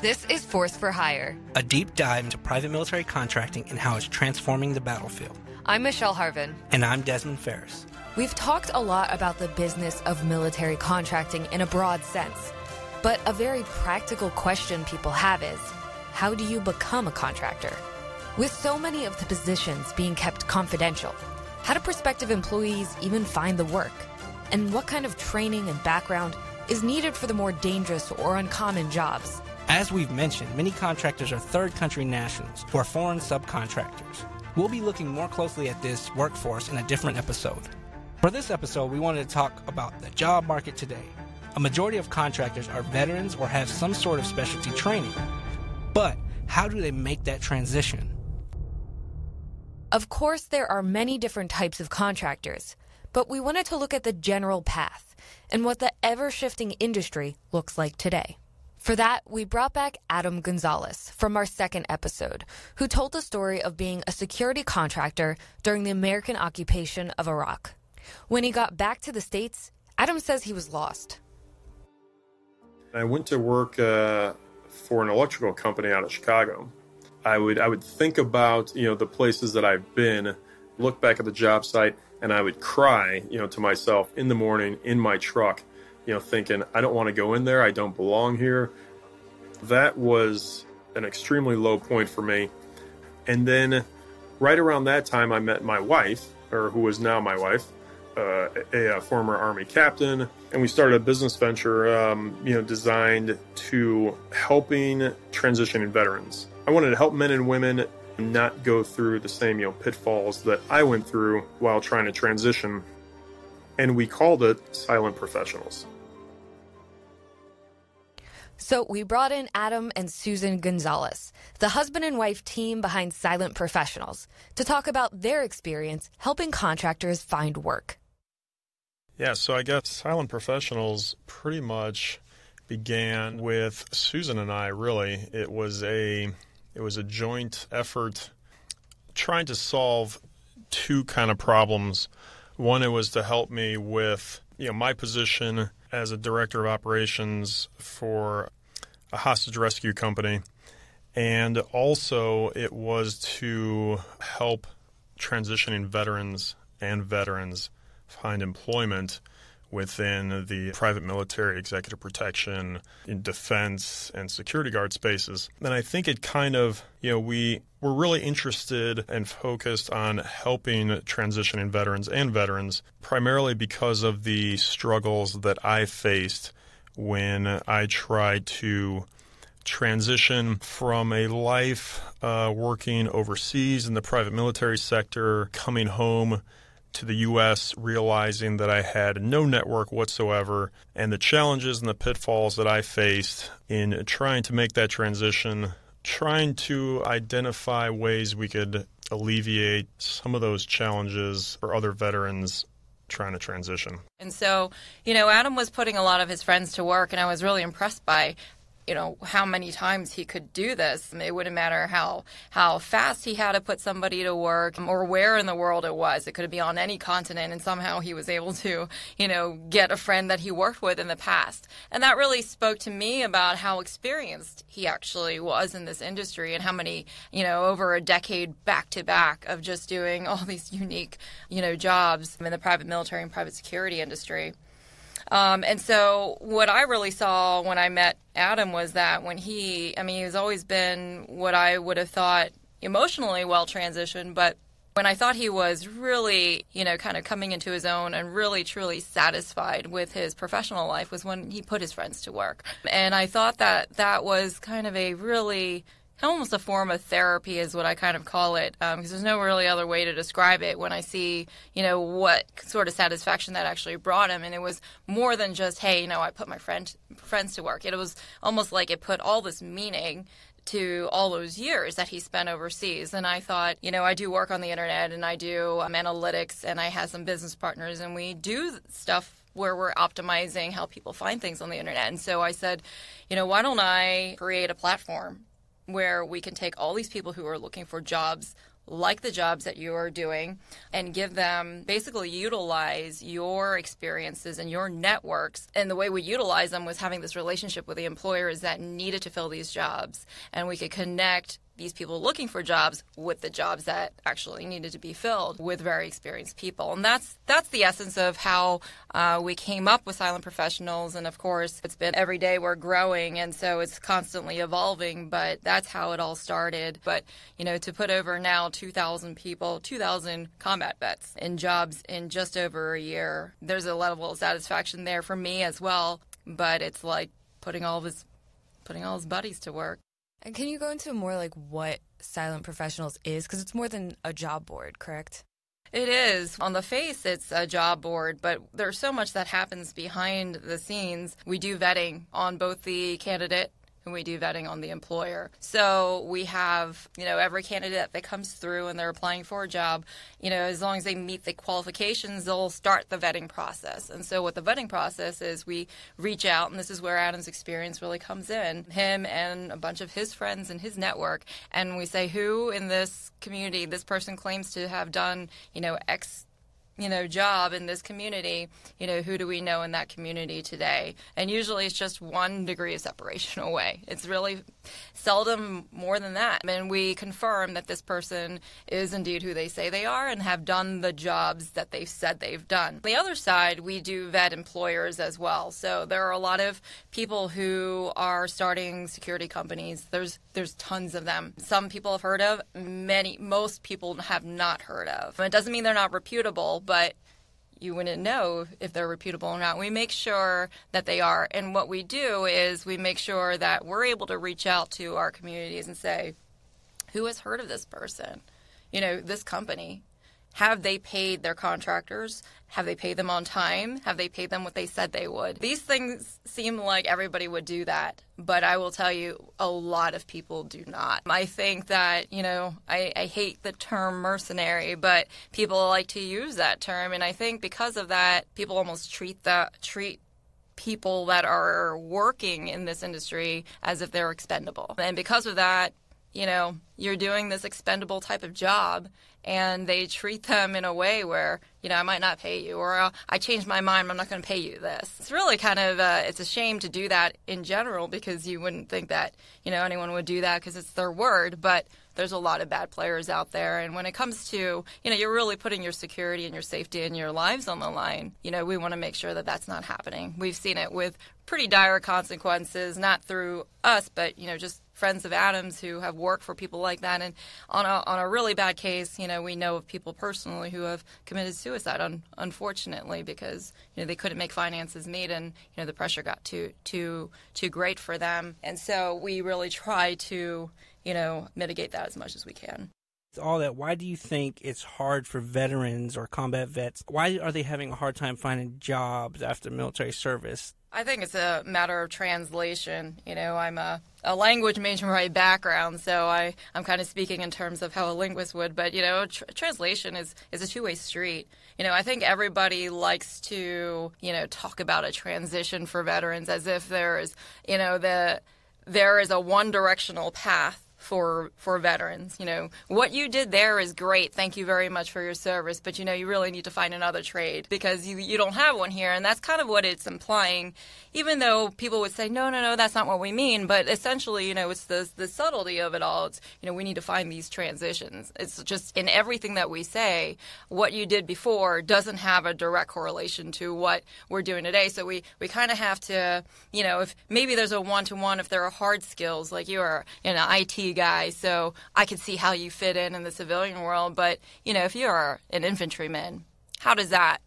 This is Force for Hire, a deep dive into private military contracting and how it's transforming the battlefield. I'm Michelle Harvin. And I'm Desmond Ferris. We've talked a lot about the business of military contracting in a broad sense. But a very practical question people have is, how do you become a contractor? With so many of the positions being kept confidential, how do prospective employees even find the work? And what kind of training and background is needed for the more dangerous or uncommon jobs? As we've mentioned, many contractors are third country nationals who are foreign subcontractors. We'll be looking more closely at this workforce in a different episode. For this episode, we wanted to talk about the job market today. A majority of contractors are veterans or have some sort of specialty training. But how do they make that transition? Of course, there are many different types of contractors, but we wanted to look at the general path and what the ever-shifting industry looks like today. For that, we brought back Adam Gonzalez from our second episode, who told the story of being a security contractor during the American occupation of Iraq. When he got back to the States, Adam says he was lost. I went to work for an electrical company out of Chicago. I would think about, the places that I've been, look back at the job site, and I would cry, to myself in the morning in my truck, thinking, I don't want to go in there. I don't belong here. That was an extremely low point for me. And then right around that time, I met my wife, or who is now my wife, a former Army captain, and we started a business venture, designed to helping transitioning veterans. I wanted to help men and women not go through the same, pitfalls that I went through while trying to transition, and we called it Silent Professionals. So we brought in Adam and Susan Gonzalez, the husband and wife team behind Silent Professionals, to talk about their experience helping contractors find work. Yeah, so I guess Silent Professionals pretty much began with Susan and I, really. It was a joint effort trying to solve two kind of problems. One, it was to help me with, my position as a director of operations for a hostage rescue company. And also it was to help transitioning veterans find employment within the private military, executive protection, in defense, and security guard spaces. And I think it kind of, we were really interested and focused on helping transitioning veterans, primarily because of the struggles that I faced when I tried to transition from a life working overseas in the private military sector, coming home to the U.S., realizing that I had no network whatsoever, and the challenges and the pitfalls that I faced in trying to make that transition, trying to identify ways we could alleviate some of those challenges for other veterans trying to transition. And so, Adam was putting a lot of his friends to work, and I was really impressed by how many times he could do this. It wouldn't matter how fast he had to put somebody to work or where in the world it was. It could be on any continent, and somehow he was able to, get a friend that he worked with in the past. And that really spoke to me about how experienced he actually was in this industry and how many, over a decade back to back of just doing all these unique, jobs in the private military and private security industry. And so what I really saw when I met Adam was that when he's always been what I would have thought emotionally well transitioned, but when I thought he was really, kind of coming into his own and really truly satisfied with his professional life was when he put his friends to work. And I thought that was kind of a really almost a form of therapy is what I kind of call it, because there's no really other way to describe it when I see, what sort of satisfaction that actually brought him. And it was more than just, hey, I put my friends to work. It was almost like it put all this meaning to all those years that he spent overseas. And I thought, I do work on the internet and I do analytics and I have some business partners and we do stuff where we're optimizing how people find things on the internet. And so I said, why don't I create a platform where we can take all these people who are looking for jobs like the jobs that you are doing and give them, basically utilize your experiences and your networks. And the way we utilize them was having this relationship with the employers that needed to fill these jobs. And we could connect these people looking for jobs with the jobs that actually needed to be filled with very experienced people. And that's the essence of how we came up with Silent Professionals. And of course, it's been every day we're growing, and so it's constantly evolving, but that's how it all started. But, to put over now 2,000 people, 2,000 combat vets in jobs in just over a year, there's a level of satisfaction there for me as well. But it's like putting all his buddies to work. And can you go into more like what Silent Professionals is? Because it's more than a job board, correct? It is. On the face, it's a job board, but there's so much that happens behind the scenes. We do vetting on both the candidate and we do vetting on the employer. So we have, every candidate that comes through and they're applying for a job, as long as they meet the qualifications, they'll start the vetting process. And so what the vetting process is, we reach out, and this is where Adam's experience really comes in, him and a bunch of his friends and his network, and we say, who in this community, this person claims to have done, X job in this community, who do we know in that community today? And usually it's just 1 degree of separation away. It's really seldom more than that. And we confirm that this person is indeed who they say they are and have done the jobs that they've said they've done. On the other side, we do vet employers as well. So there are a lot of people who are starting security companies. There's tons of them. Some people have heard of, most people have not heard of. It doesn't mean they're not reputable, but you wouldn't know if they're reputable or not. We make sure that they are. And what we do is we make sure that we're able to reach out to our communities and say, who has heard of this person? This company. Have they paid their contractors? Have they paid them on time? Have they paid them what they said they would? These things seem like everybody would do that, but I will tell you, a lot of people do not. I think that, I hate the term mercenary, but people like to use that term, and I think because of that, people almost treat people that are working in this industry as if they're expendable. And because of that, you're doing this expendable type of job, and they treat them in a way where, I might not pay you, or I changed my mind, I'm not going to pay you this. It's really kind of, it's a shame to do that in general, because you wouldn't think that, anyone would do that because it's their word, but there's a lot of bad players out there. And when it comes to, you're really putting your security and your safety and your lives on the line, we want to make sure that that's not happening. We've seen it with pretty dire consequences, not through us, but, just friends of Adam's who have worked for people like that. And on a really bad case, we know of people personally who have committed suicide, unfortunately, because they couldn't make finances meet, and the pressure got too great for them. And so we really try to mitigate that as much as we can. All that, why do you think it's hard for veterans or combat vets? Why are they having a hard time finding jobs after military service? I think it's a matter of translation. I'm a language major by background, so I'm kind of speaking in terms of how a linguist would. But, translation is a two-way street. I think everybody likes to, talk about a transition for veterans as if there is, there is a one-directional path for veterans. What you did there is great. Thank you very much for your service. But, you really need to find another trade because you don't have one here. And that's kind of what it's implying, even though people would say, no, that's not what we mean. But essentially, it's the subtlety of it all. It's, we need to find these transitions. It's just in everything that we say, what you did before doesn't have a direct correlation to what we're doing today. So we kind of have to, if maybe there's a one-to-one, if there are hard skills, like you are an IT guy, so I can see how you fit in the civilian world. But if you're an infantryman, how does that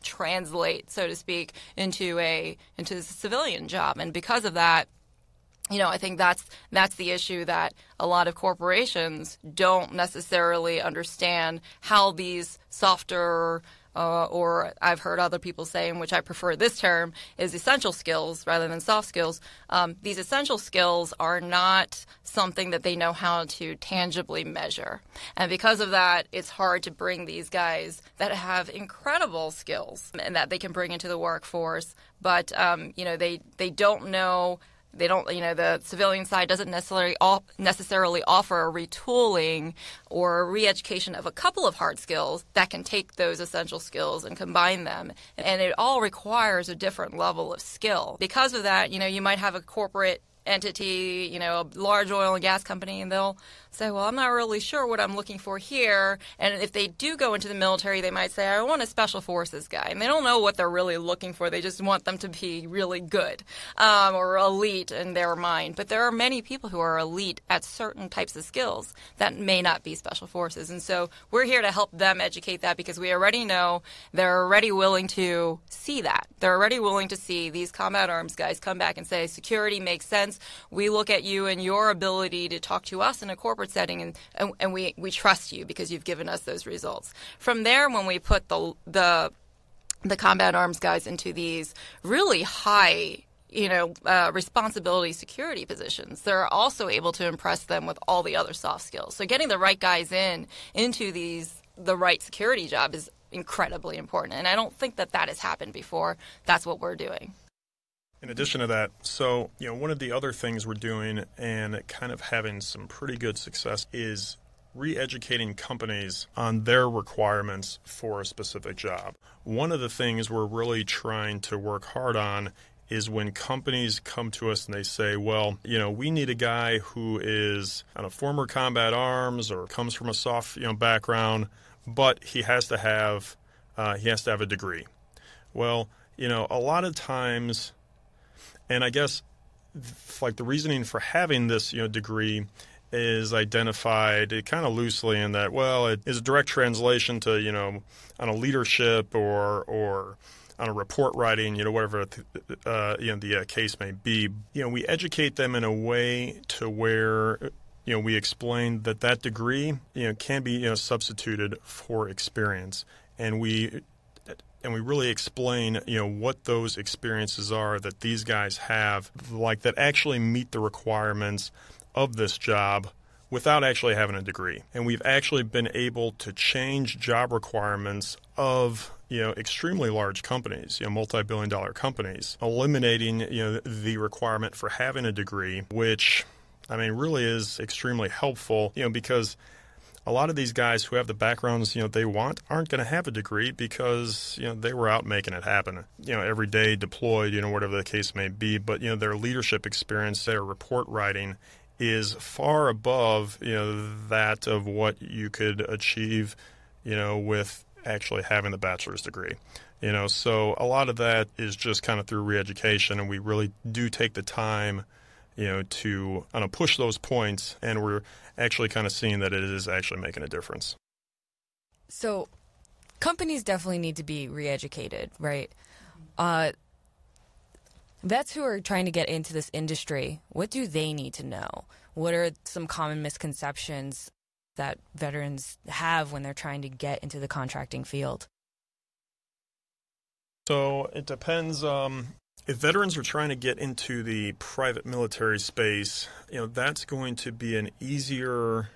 translate, so to speak, into a civilian job? And because of that, I think that's the issue, that a lot of corporations don't necessarily understand how these softer or I've heard other people saying, which I prefer this term, is essential skills rather than soft skills. These essential skills are not something that they know how to tangibly measure. And because of that, it's hard to bring these guys that have incredible skills and that they can bring into the workforce. But, they don't know They don't, the civilian side doesn't necessarily offer a retooling or a re-education of a couple of hard skills that can take those essential skills and combine them. And it all requires a different level of skill. Because of that, you might have a corporate entity, a large oil and gas company, and they'll say, well, I'm not really sure what I'm looking for here. And if they do go into the military, they might say, I want a special forces guy. And they don't know what they're really looking for. They just want them to be really good or elite in their mind. But there are many people who are elite at certain types of skills that may not be special forces. And so we're here to help them educate that, because we already know they're already willing to see that. They're already willing to see these combat arms guys come back and say, security makes sense. We look at you and your ability to talk to us in a corporate setting, and we trust you because you've given us those results. From there, when we put the combat arms guys into these really high responsibility security positions, they're also able to impress them with all the other soft skills. So getting the right guys into the right security job is incredibly important. And I don't think that has happened before. That's what we're doing. In addition to that, so, one of the other things we're doing and kind of having some pretty good success is re-educating companies on their requirements for a specific job. One of the things we're really trying to work hard on is when companies come to us and they say, well, we need a guy who is on a former combat arms or comes from a soft, background, but he has to have a degree. Well, a lot of times, and I guess like the reasoning for having this, degree is identified kind of loosely in that, well, it is a direct translation to, on a leadership or on a report writing, whatever the case may be. We educate them in a way to where, we explain that degree, can be, substituted for experience. And we really explain, what those experiences are that these guys have, like that actually meet the requirements of this job without actually having a degree. And we've actually been able to change job requirements of, extremely large companies, multi-billion-dollar companies, eliminating, the requirement for having a degree, which, really is extremely helpful, because a lot of these guys who have the backgrounds, they want aren't going to have a degree because, they were out making it happen, every day deployed, whatever the case may be. But, their leadership experience, their report writing is far above, that of what you could achieve, with actually having the bachelor's degree. So a lot of that is just kind of through re-education, and we really do take the time to push those points, and we're actually kind of seeing that it is actually making a difference. So companies definitely need to be re-educated, right? Vets who are trying to get into this industry, what do they need to know? What are some common misconceptions that veterans have when they're trying to get into the contracting field? So it depends. If veterans are trying to get into the private military space, that's going to be an easier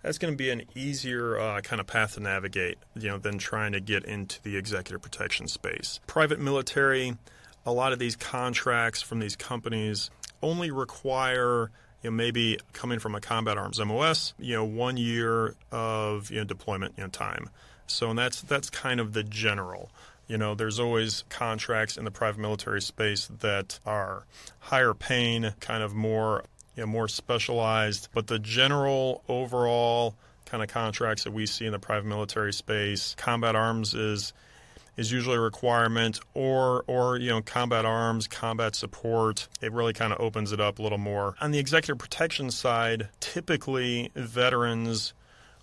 kind of path to navigate, than trying to get into the executive protection space. Private military, a lot of these contracts from these companies only require, maybe coming from a combat arms MOS, 1 year of deployment time. So and that's kind of the general. There's always contracts in the private military space that are higher paying, kind of more specialized. But the general overall kind of contracts that we see in the private military space, combat arms is usually a requirement, or combat arms, combat support. It really kind of opens it up a little more. On the executive protection side, typically veterans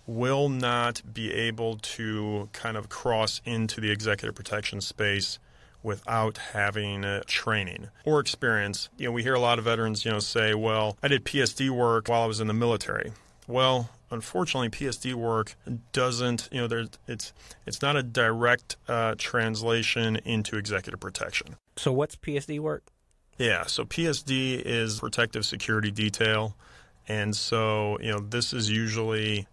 will not be able to kind of cross into the executive protection space without having training or experience. We hear a lot of veterans, say, well, I did PSD work while I was in the military. Well, unfortunately, PSD work doesn't, it's not a direct translation into executive protection. So what's PSD work? Yeah, so PSD is protective security detail. And so, this is usually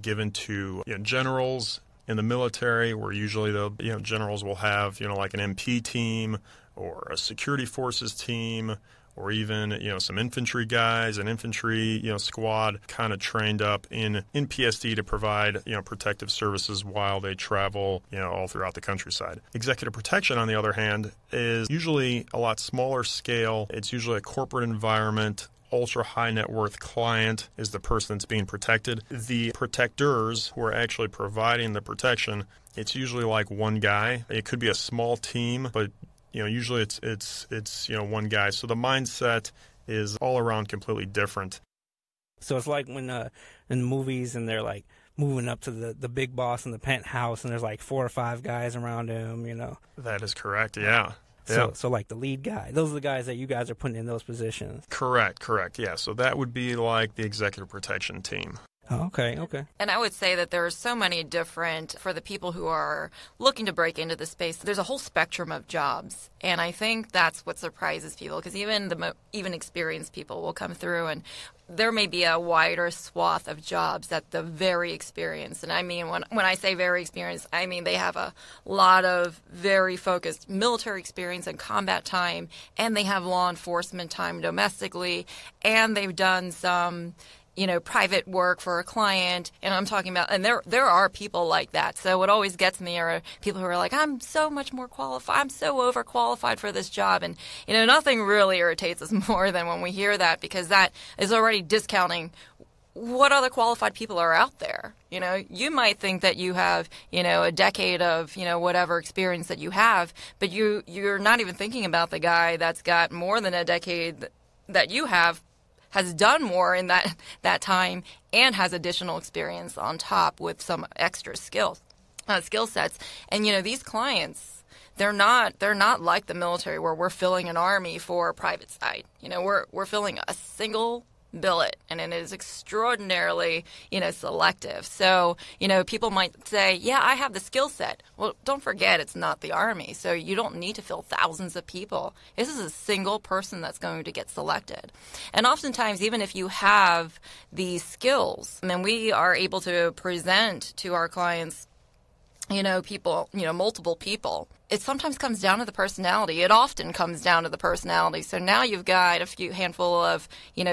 given to generals in the military, where usually the generals will have like an MP team or a security forces team, or even, some infantry guys, an infantry, squad kind of trained up in PSD to provide, protective services while they travel, all throughout the countryside. Executive protection, on the other hand, is usually a lot smaller scale. It's usually a corporate environment. Ultra high net worth client is the person that's being protected. The protectors who are actually providing the protection, it's usually like one guy. It could be a small team, but usually it's one guy. So the mindset is all around completely different. So it's like when in movies and they're like moving up to the big boss in the penthouse and there's like 4 or 5 guys around him, That is correct, yeah. So like the lead guy, those are the guys that you guys are putting in those positions. Correct, yeah. So that would be like the executive protection team. Oh, okay. And I would say that there are so many different, for the people who are looking to break into the space, there's a whole spectrum of jobs. And I think that's what surprises people, because even experienced people will come through and there may be a wider swath of jobs that the very experienced, and I mean, when I say very experienced, I mean they have a lot of very focused military experience and combat time, and they have law enforcement time domestically, and they've done some private work for a client, and I'm talking about, and there are people like that. So what always gets me are people who are like, I'm so much more qualified, I'm so overqualified for this job, and nothing really irritates us more than when we hear that, because that is already discounting what other qualified people are out there. You might think that you have, a decade of, whatever experience that you have, but you're not even thinking about the guy that's got more than a decade that you have, has done more in that time, and has additional experience on top with some extra skill sets. And these clients, they're not like the military where we're filling an army for a private side. We're filling a single billet, and it is extraordinarily selective. So people might say, yeah, I have the skill set. Well, don't forget, it's not the Army, so you don't need to fill thousands of people. This is a single person that's going to get selected. And oftentimes, even if you have these skills, and we are able to present to our clients people, multiple people, it sometimes comes down to the personality. It often comes down to the personality. So now you've got a handful of,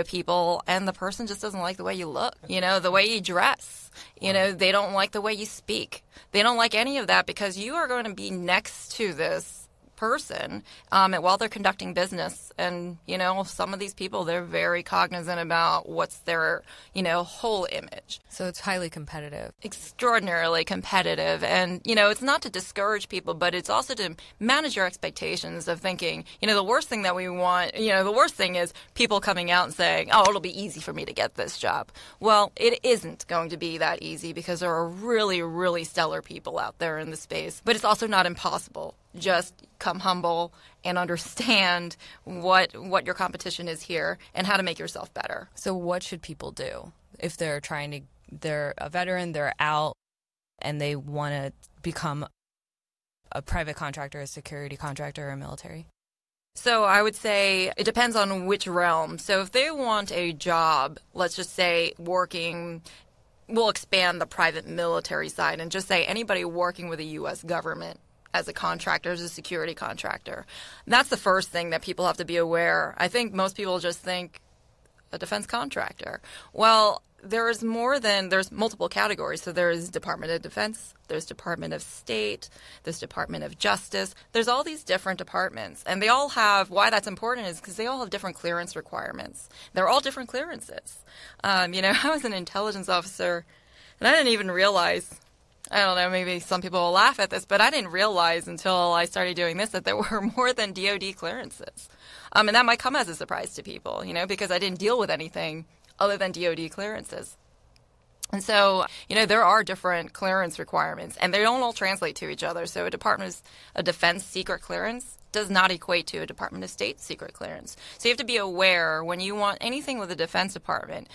people, and the person just doesn't like the way you look, the way you dress. They don't like the way you speak. They don't like any of that, because you are going to be next to this person while they're conducting business. And, some of these people, they're very cognizant about what's their, whole image. So it's highly competitive. Extraordinarily competitive. And, it's not to discourage people, but it's also to manage your expectations of thinking, the worst thing that we want, the worst thing is people coming out and saying, oh, it'll be easy for me to get this job. Well, it isn't going to be that easy, because there are really, really stellar people out there in the space. But it's also not impossible. Just come humble and understand what your competition is here and how to make yourself better. So what should people do if they're a veteran, they're out, and they want to become a private contractor, a security contractor, or military? So I would say it depends on which realm. So if they want a job, let's just say we'll expand the private military side and just say anybody working with the U.S. government as a contractor, as a security contractor. That's the first thing that people have to be aware. I think most people just think a defense contractor. Well, there's multiple categories. So there's Department of Defense, there's Department of State, there's Department of Justice. There's all these different departments. And they all have, why that's important is because they all have different clearance requirements. They're all different clearances. I was an intelligence officer, and I didn't even realize, I don't know, maybe some people will laugh at this, but I didn't realize until I started doing this that there were more than DOD clearances. And that might come as a surprise to people, because I didn't deal with anything other than DOD clearances. And so, there are different clearance requirements, and they don't all translate to each other. So a Department of Defense secret clearance does not equate to a Department of State secret clearance. So you have to be aware when you want anything with the Defense Department,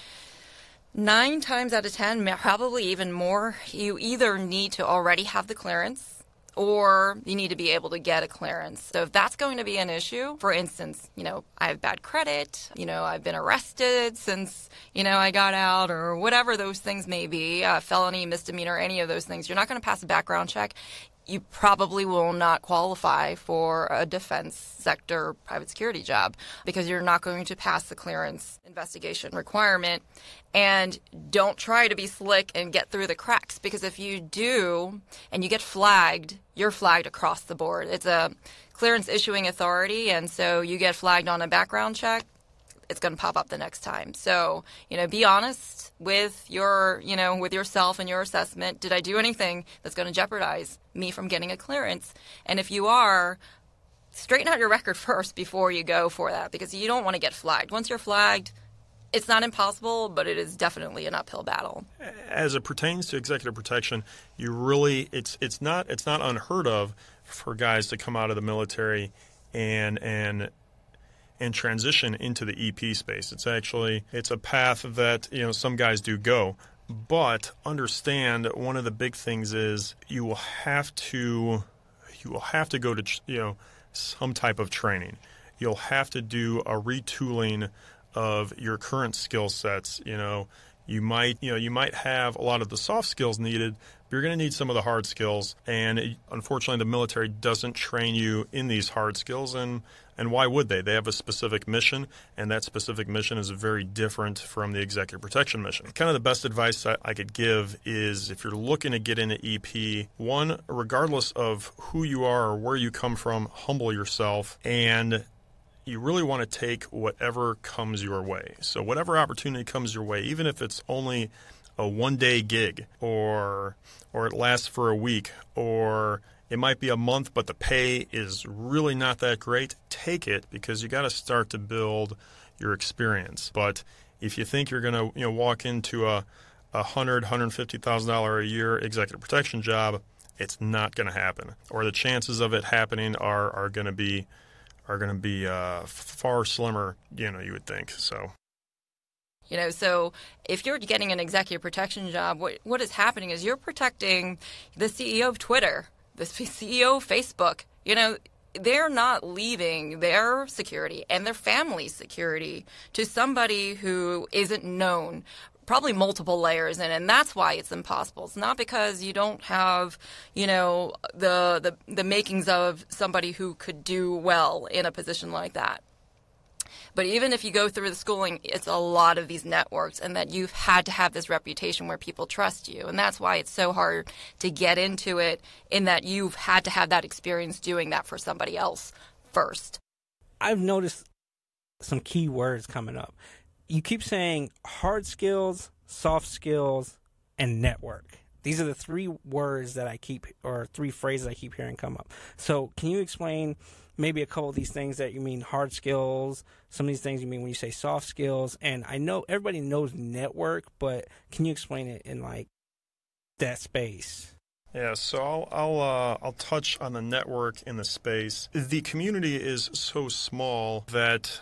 9 times out of 10, probably even more, you either need to already have the clearance or you need to be able to get a clearance. So if that's going to be an issue, for instance, I have bad credit, I've been arrested since, I got out, or whatever those things may be, felony, misdemeanor, any of those things, you're not going to pass a background check. you probably will not qualify for a defense sector private security job because you're not going to pass the clearance investigation requirement. And don't try to be slick and get through the cracks, because if you do and you get flagged, you're flagged across the board. It's a clearance issuing authority, and so you get flagged on a background check, it's going to pop up the next time. So, be honest with with yourself and your assessment. Did I do anything that's going to jeopardize me from getting a clearance? And if you are, straighten out your record first before you go for that, because you don't want to get flagged. Once you're flagged, it's not impossible, but it is definitely an uphill battle. As it pertains to executive protection, you really it's not unheard of for guys to come out of the military and transition into the EP space. It's a path that some guys do go, but understand one of the big things is you will have to go to some type of training. You'll have to do a retooling of your current skill sets. You might have a lot of the soft skills needed, but you're going to need some of the hard skills. And unfortunately, the military doesn't train you in these hard skills. And why would they? They have a specific mission, and that specific mission is very different from the executive protection mission. Kind of the best advice I could give is, if you're looking to get into EP, one, regardless of who you are or where you come from, humble yourself, and you really want to take whatever comes your way. So whatever opportunity comes your way, even if it's only a one-day gig, or it lasts for a week, or it might be a month, but the pay is really not that great, take it, because you got to start to build your experience. But if you think you're going to walk into a $150,000 a year executive protection job, it's not going to happen, or the chances of it happening are going to be far slimmer, you would think. So if you're getting an executive protection job, what is happening is you're protecting the CEO of Twitter, the CEO of Facebook. They're not leaving their security and their family's security to somebody who isn't known. Probably multiple layers in, and that's why it's impossible. It's not because you don't have, the makings of somebody who could do well in a position like that. But even if you go through the schooling, it's a lot of these networks, and that you've had to have this reputation where people trust you. And that's why it's so hard to get into it, in that you've had to have that experience doing that for somebody else first. I've noticed some key words coming up. You keep saying hard skills, soft skills, and network. These are the three words that three phrases I keep hearing come up. So can you explain maybe a couple of these things that you mean hard skills, some of these things you mean when you say soft skills? And I know everybody knows network, but can you explain it in that space? Yeah, so I'll touch on the network in the space. The community is so small that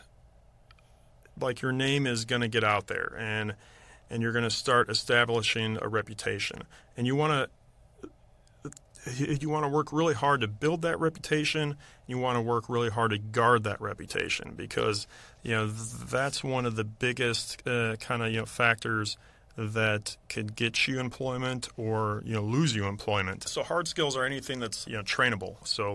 your name is going to get out there, and you're going to start establishing a reputation, and you want to work really hard to build that reputation. You want to work really hard to guard that reputation, because that's one of the biggest factors that could get you employment or lose you employment. So hard skills are anything that's trainable. So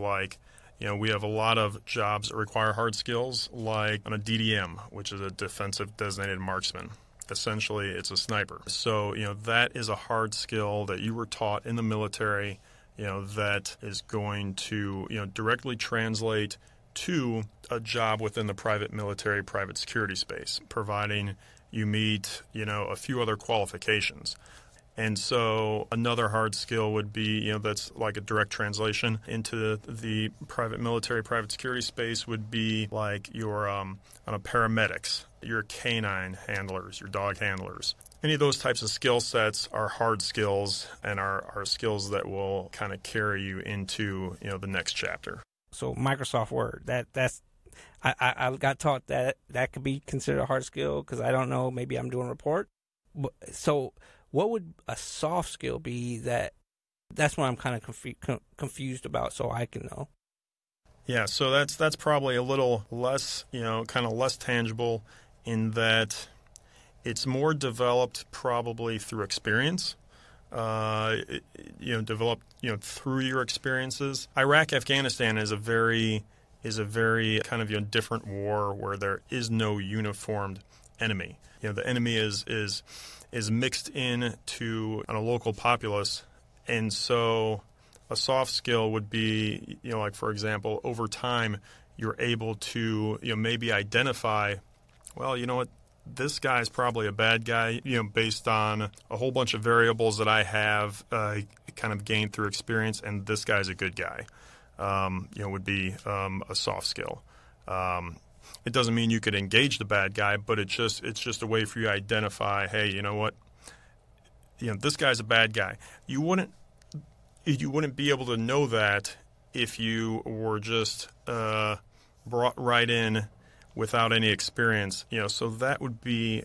we have a lot of jobs that require hard skills, like on a DDM, which is a defensive designated marksman. Essentially, it's a sniper. So, that is a hard skill that you were taught in the military, that is going to, directly translate to a job within the private military, private security space, providing you meet, a few other qualifications. And so another hard skill would be, that's like a direct translation into the private military, private security space, would be like your paramedics, your canine handlers, your dog handlers. Any of those types of skill sets are hard skills, and are skills that will kind of carry you into, the next chapter. So Microsoft Word, that's I got taught that could be considered a hard skill, because I don't know, maybe I'm doing a report. So what would a soft skill be? That's what I'm kind of confused about, so I can know. Yeah, so that's probably a little less, kind of less tangible, in that it's more developed probably through experience. Developed through your experiences. Iraq, Afghanistan is a very kind of different war where there is no uniformed enemy. The enemy is mixed into a local populace, and so a soft skill would be, like for example, over time you're able to maybe identify, well, you know what, this guy's probably a bad guy, based on a whole bunch of variables that I have kind of gained through experience, and this guy's a good guy. Would be a soft skill. It doesn't mean you could engage the bad guy, but it's just a way for you to identify, hey, you know what, this guy's a bad guy. You wouldn't be able to know that if you were just brought right in without any experience. So that would be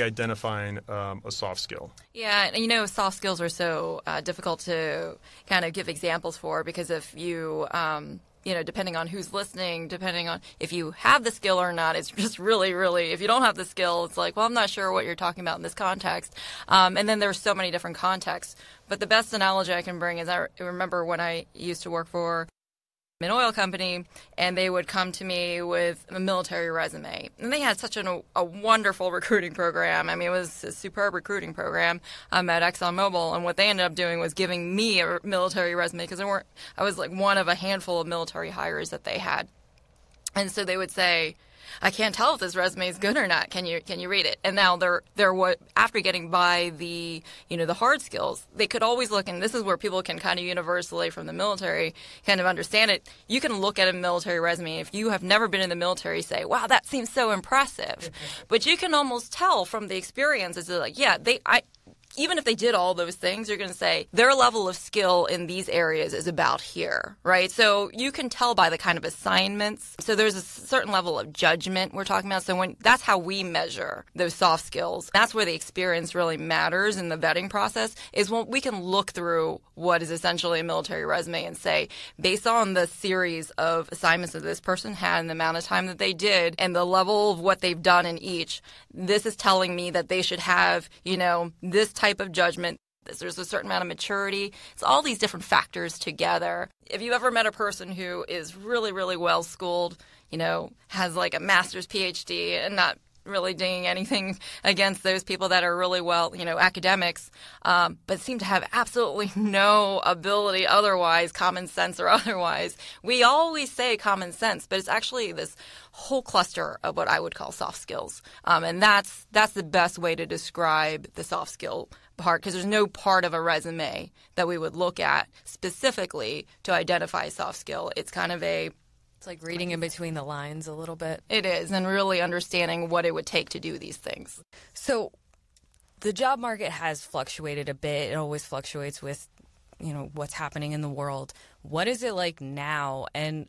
identifying a soft skill. Yeah, and soft skills are so difficult to kind of give examples for, because if you, depending on who's listening, depending on if you have the skill or not, it's just really, really, if you don't have the skill, it's like, well, I'm not sure what you're talking about in this context. And then there's so many different contexts. But the best analogy I can bring is I remember when I used to work for an oil company, and they would come to me with a military resume. And they had such a wonderful recruiting program. I mean, it was a superb recruiting program at ExxonMobil. And what they ended up doing was giving me a military resume, because I was like one of a handful of military hires that they had. And so they would say, I can't tell if this resume is good or not. Can you read it? And now after getting by the the hard skills, they could always look, and this is where people can kind of universally from the military kind of understand it. You can look at a military resume. If you have never been in the military, say, wow, that seems so impressive. But you can almost tell from the experiences, like, yeah, even if they did all those things, you're going to say their level of skill in these areas is about here, right? So you can tell by the kind of assignments. So there's a certain level of judgment we're talking about. So that's how we measure those soft skills. That's where the experience really matters in the vetting process, is when we can look through what is essentially a military resume and say, based on the series of assignments that this person had and the amount of time that they did and the level of what they've done in each, this is telling me that they should have, this type of judgment. There's a certain amount of maturity. It's all these different factors together. If you ever met a person who is really, really well schooled, has like a master's PhD, and not really doing anything against those people that are really well, academics, but seem to have absolutely no ability otherwise, common sense or otherwise. We always say common sense, but it's actually this whole cluster of what I would call soft skills. And that's the best way to describe the soft skill part, because there's no part of a resume that we would look at specifically to identify a soft skill. It's kind of it's like reading in between the lines a little bit. It is, and really understanding what it would take to do these things. So the job market has fluctuated a bit. It always fluctuates with, what's happening in the world. What is it like now? And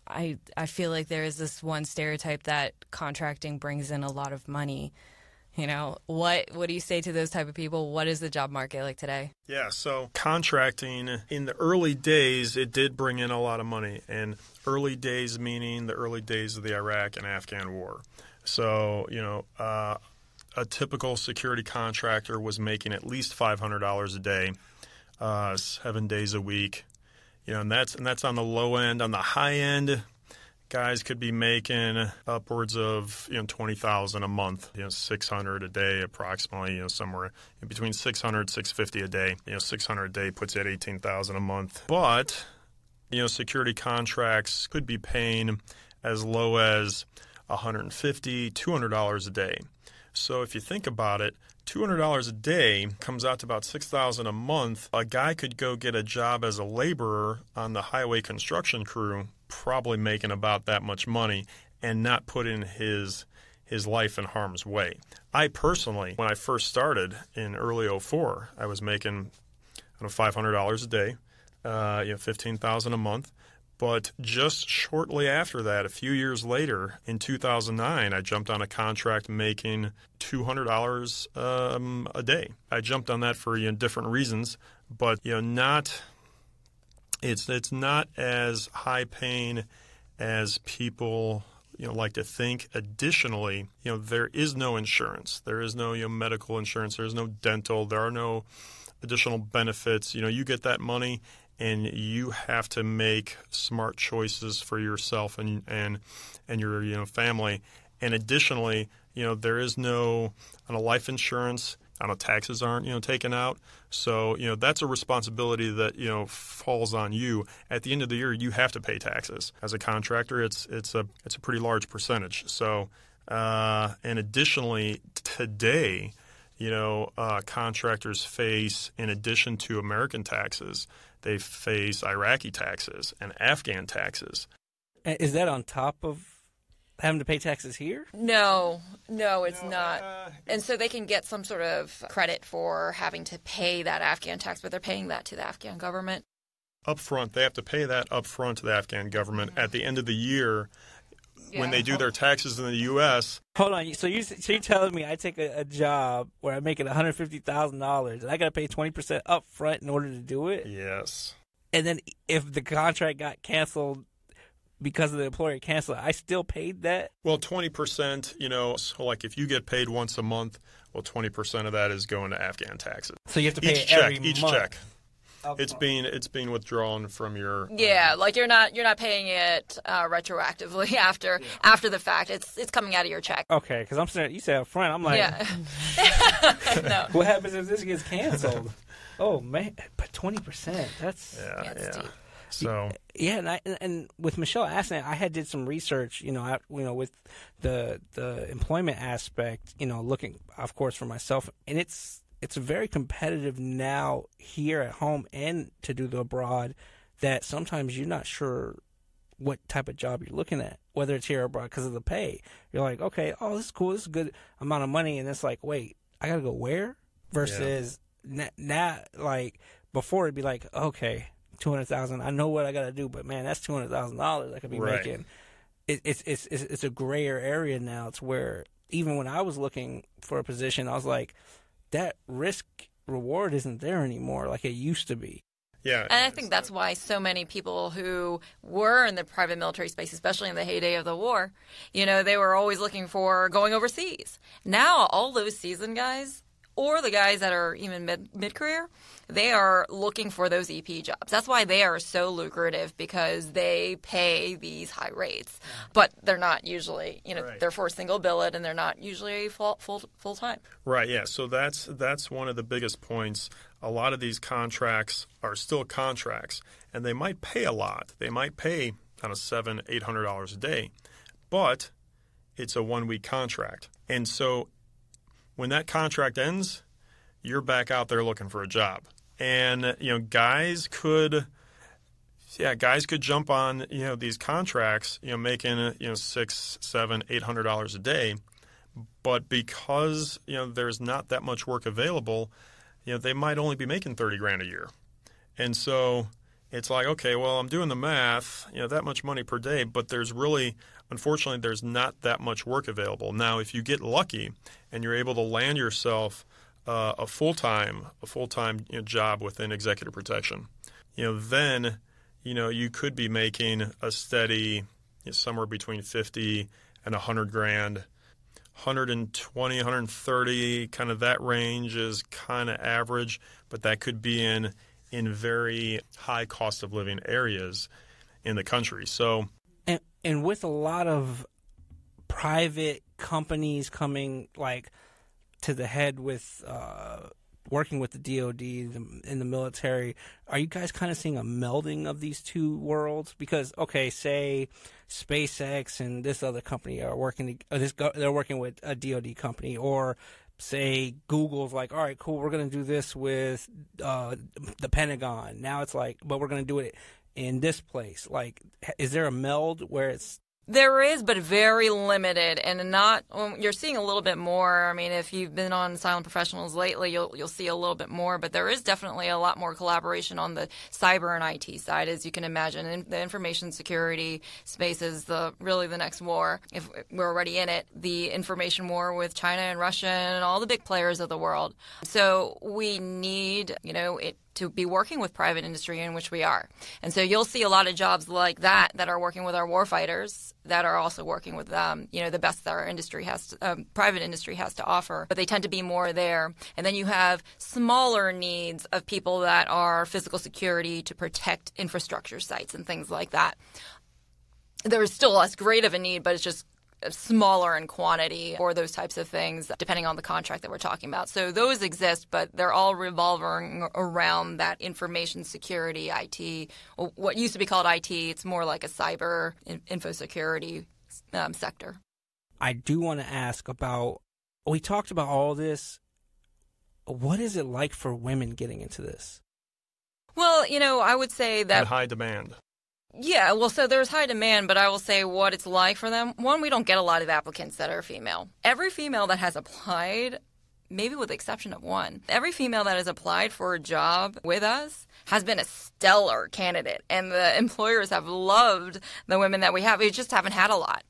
I feel like there is this one stereotype that contracting brings in a lot of money. What do you say to those type of people? What is the job market like today? Yeah, so contracting, in the early days, it did bring in a lot of money. And early days meaning the early days of the Iraq and Afghan war. So, a typical security contractor was making at least $500 a day, 7 days a week. And that's on the low end. On the high end, guys could be making upwards of $20,000 a month, $600 a day approximately, somewhere in between $600, $650 a day. $600 a day puts you at $18,000 a month. But security contracts could be paying as low as $150, $200 a day. So if you think about it, $200 a day comes out to about $6,000 a month. A guy could go get a job as a laborer on the highway construction crew, probably making about that much money, and not putting his life in harm's way. I personally, when I first started in early 2004, I was making $500 a day, $15,000 a month. But just shortly after that, a few years later, in 2009, I jumped on a contract making $200 a day. I jumped on that for different reasons, but it's not as high paying as people like to think. Additionally, there is no insurance. There is no medical insurance. There is no dental. There are no additional benefits. You get that money, and you have to make smart choices for yourself and your family. And additionally, there is no on a life insurance. I know taxes aren't taken out, so that's a responsibility that falls on you. At the end of the year, you have to pay taxes. As a contractor, it's a pretty large percentage. So, and additionally, today, contractors face, in addition to American taxes, they face Iraqi taxes and Afghan taxes. Is that on top of having to pay taxes here? No, it's not. And so they can get some sort of credit for having to pay that Afghan tax, but they're paying that to the Afghan government. Up front, they have to pay that up front to the Afghan government. At the end of the year, when they do their taxes in the U.S. Hold on. So you're telling me I take a job where I'm making $150,000 and I got to pay 20% up front in order to do it? Yes. And then if the contract got canceled because of the employer canceled, I still paid that? Well, 20%, so like if you get paid once a month, 20% of that is going to Afghan taxes. So you have to pay each month. check. It's being withdrawn from your like you're not paying it retroactively after the fact. It's coming out of your check. Okay, because I'm saying you said up front. I'm like, no. What happens if this gets canceled? Oh man, but 20%. That's yeah. So and with Michelle asking, I had did some research, with the employment aspect, looking of course for myself, and it's very competitive now here at home and to do the abroad, that sometimes you're not sure what type of job you're looking at, whether it's here or abroad, because of the pay. You're like, okay, this is cool, this is a good amount of money, and it's like, wait, I gotta go where? Versus now, like before, it'd be like, okay, $200,000. I know what I got to do, but man, that's $200,000 I could be making. It's a grayer area now. It's where even when I was looking for a position, I was like, that risk reward isn't there anymore like it used to be. Yeah, and I think that's why so many people who were in the private military space, especially in the heyday of the war, they were always looking for going overseas. Now, all those seasoned guys, or the guys that are even mid-career, they are looking for those EP jobs. That's why they are so lucrative, because they pay these high rates. But they're not usually, they're for single billet, and they're not usually full-time. Right, yeah. So that's one of the biggest points. A lot of these contracts are still contracts, and they might pay a lot. They might pay kind of $700, $800 a day, but it's a 1-week contract. And so when that contract ends, you're back out there looking for a job. And, guys could jump on, these contracts, making, $600, $700, $800 a day. But because, there's not that much work available, they might only be making $30,000 a year. And so it's like, okay, well, I'm doing the math, that much money per day, but unfortunately, there's not that much work available. Now, if you get lucky and you're able to land yourself a full-time job within executive protection, then you could be making a steady somewhere between 50 and 100 grand, 120, 130, kind of that range is kind of average, but that could be in very high cost of living areas in the country. So, and with a lot of private companies coming to the head with working with the DoD in the military, are you guys kind of seeing a melding of these two worlds? Because say SpaceX and this other company are working, they're working with a DoD company, or say Google's like, all right, cool, we're going to do this with the Pentagon. Now it's like, but we're going to do it in this place. Like, is there a meld where it's... There is, but very limited, and you're seeing a little bit more. I mean, if you've been on Silent Professionals lately, you'll see a little bit more, but there is definitely a lot more collaboration on the cyber and IT side, as you can imagine. And the information security space is really the next war. If we're already in it, the information war with China and Russia and all the big players of the world. So we need, to be working with private industry, in which we are. And so you'll see a lot of jobs like that are working with our warfighters that are also working with the best that our industry private industry has to offer. But they tend to be more there. And then you have smaller needs of people that are physical security to protect infrastructure sites and things like that. There is still less great of a need, but it's just smaller in quantity for those types of things, depending on the contract that we're talking about. So those exist, but they're all revolving around that information security, IT, what used to be called IT. It's more like a cyber info security sector. I do want to ask about, we talked about all this. What is it like for women getting into this? Well, I would say that... At high demand. Yeah, well, so there's high demand, but I will say what it's like for them. One, we don't get a lot of applicants that are female. Every female that has applied, maybe with the exception of one, every female that has applied for a job with us has been a stellar candidate, and the employers have loved the women that we have. We just haven't had a lot.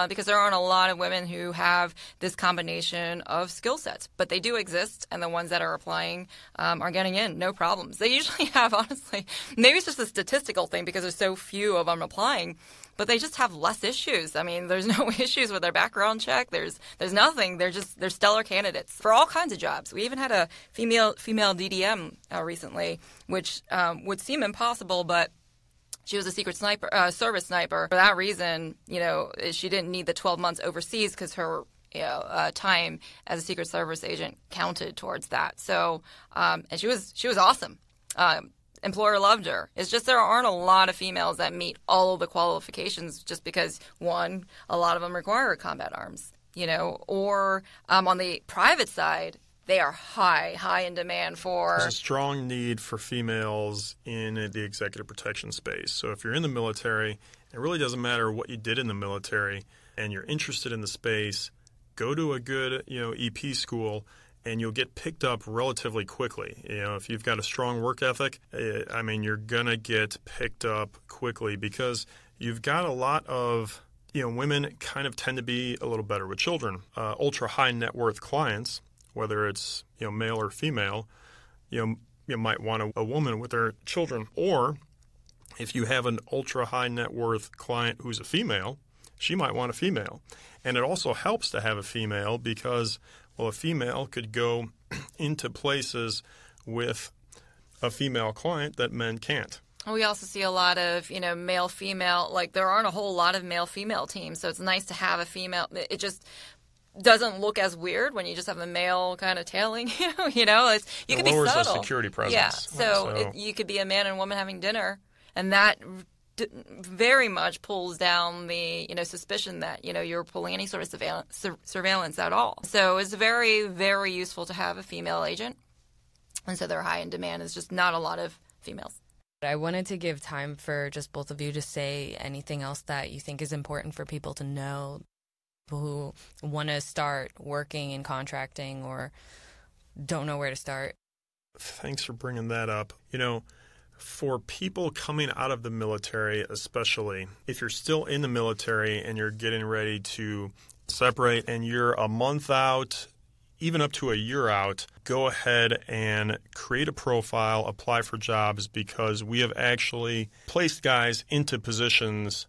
Because there aren't a lot of women who have this combination of skill sets. But they do exist, and the ones that are applying are getting in, no problems. They usually have, honestly, maybe it's just a statistical thing because there's so few of them applying, but they just have less issues. I mean, there's no issues with their background check. There's nothing. They're stellar candidates for all kinds of jobs. We even had a female DDM recently, which would seem impossible, but she was a secret sniper, service sniper. For that reason, she didn't need the 12 months overseas because her time as a secret service agent counted towards that. So, and she was awesome. Employer loved her. It's just there aren't a lot of females that meet all of the qualifications just because, one, a lot of them require combat arms, or on the private side, they are high in demand for... There's a strong need for females in the executive protection space. So if you're in the military, it really doesn't matter what you did in the military, and you're interested in the space, go to a good, EP school, and you'll get picked up relatively quickly. If you've got a strong work ethic, you're going to get picked up quickly because you've got a lot of... women kind of tend to be a little better with children. Ultra high net worth clients, whether it's male or female, you might want a woman with their children. Or if you have an ultra high net worth client who's a female, she might want a female. And it also helps to have a female because, a female could go into places with a female client that men can't. We also see a lot of, male-female, like there aren't a whole lot of male-female teams, so it's nice to have a female. It just doesn't look as weird when you just have a male kind of tailing you. You could be subtle. Lowers the security presence. Yeah, so you could be a man and woman having dinner, and that very much pulls down the suspicion that you're pulling any sort of surveillance at all. So it's very, very useful to have a female agent, and so they're high in demand. It's just not a lot of females. I wanted to give time for just both of you to say anything else that you think is important for people to know who want to start working in contracting or don't know where to start. Thanks for bringing that up. For people coming out of the military, especially if you're still in the military and you're getting ready to separate and you're a month out, even up to a year out, go ahead and create a profile, apply for jobs, because we have actually placed guys into positions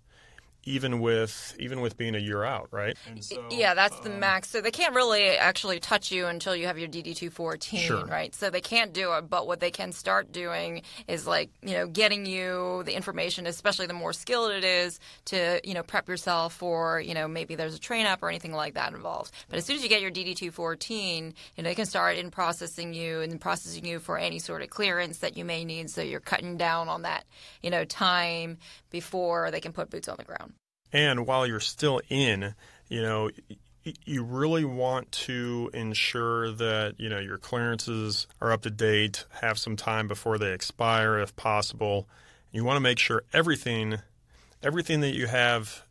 even with being a year out, right? And so, yeah, that's the max. So they can't really actually touch you until you have your DD-214, sure. Right? So they can't do it, but what they can start doing is getting you the information, especially the more skilled it is, to prep yourself for maybe there's a train up or anything like that involved. But as soon as you get your DD-214, they can start processing you for any sort of clearance that you may need. So you're cutting down on that time before they can put boots on the ground. And while you're still in, you really want to ensure that, your clearances are up to date, have some time before they expire if possible. You want to make sure everything that you have,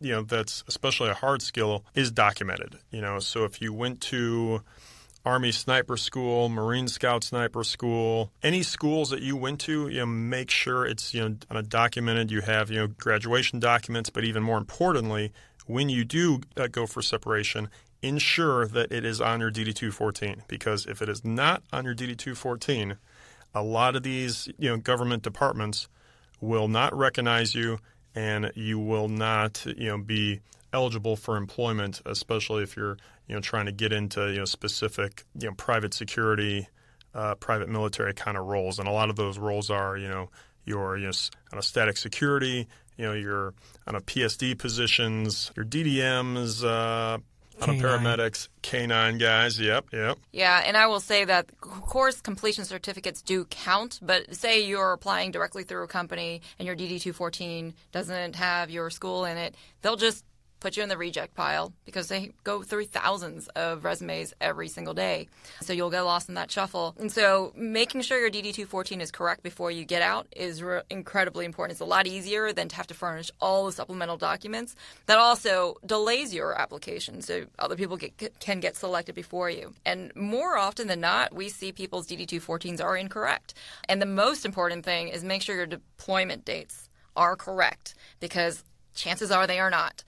that's especially a hard skill, is documented. So if you went to Army Sniper School, Marine Scout Sniper School, any schools that you went to, make sure it's documented. You have graduation documents, but even more importantly, when you do go for separation, ensure that it is on your DD-214, because if it is not on your DD-214, A lot of these, government departments will not recognize you, and you will not, be eligible for employment, especially if you're, trying to get into, specific, private security, private military kind of roles. And a lot of those roles are, you're on a static security, you're on a PSD positions, your DDMs, on a paramedics, K9 guys, yep. Yeah, and I will say that course completion certificates do count, but say you're applying directly through a company and your DD-214 doesn't have your school in it, they'll just put you in the reject pile because they go through thousands of resumes every single day. So you'll get lost in that shuffle. And so making sure your DD-214 is correct before you get out is incredibly important. It's a lot easier than to have to furnish all the supplemental documents. That also delays your application so other people can get selected before you. And more often than not, we see people's DD-214s are incorrect. And the most important thing is make sure your deployment dates are correct because chances are they are not.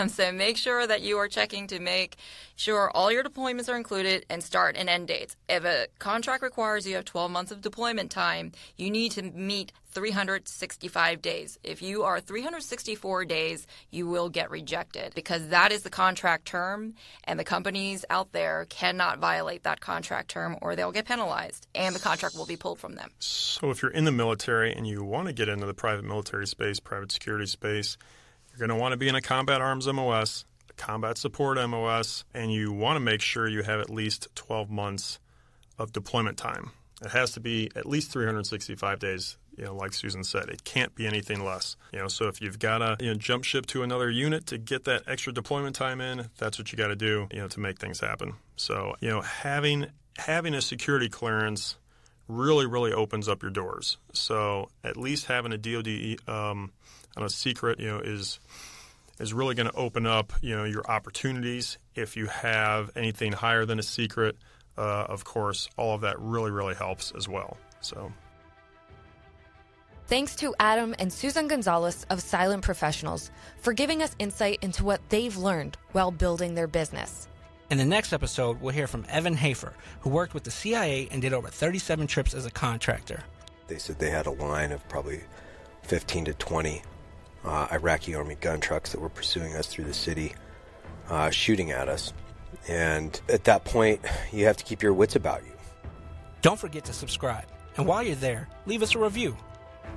So make sure that you are checking to make sure all your deployments are included and start and end dates. If a contract requires you have 12 months of deployment time, you need to meet 365 days. If you are 364 days, you will get rejected because that is the contract term, and the companies out there cannot violate that contract term or they'll get penalized, and the contract will be pulled from them. So if you're in the military and you want to get into the private military space, private security space, you're going to want to be in a combat arms MOS, a combat support MOS, and you want to make sure you have at least 12 months of deployment time. It has to be at least 365 days, like Susan said. It can't be anything less. So if you've got to jump ship to another unit to get that extra deployment time in, that's what you got to do, to make things happen. So, having a security clearance really, really opens up your doors. So at least having a DoD on a secret, is really going to open up, your opportunities. If you have anything higher than a secret, of course, all of that really, really helps as well. So, thanks to Adam and Susan Gonzalez of Silent Professionals for giving us insight into what they've learned while building their business. In the next episode, we'll hear from Evan Hafer, who worked with the CIA and did over 37 trips as a contractor. They said they had a line of probably 15 to 20 Iraqi Army gun trucks that were pursuing us through the city, shooting at us. And at that point, you have to keep your wits about you. Don't forget to subscribe. And while you're there, leave us a review.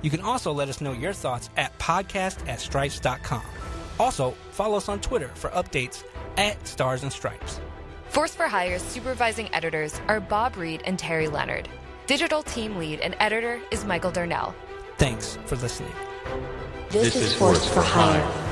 You can also let us know your thoughts at podcast@stripes.com. Also, follow us on Twitter for updates at Stars and Stripes. Force for Hire's supervising editors are Bob Reed and Terry Leonard. Digital team lead and editor is Michael Darnell. Thanks for listening. This is Force for Hire.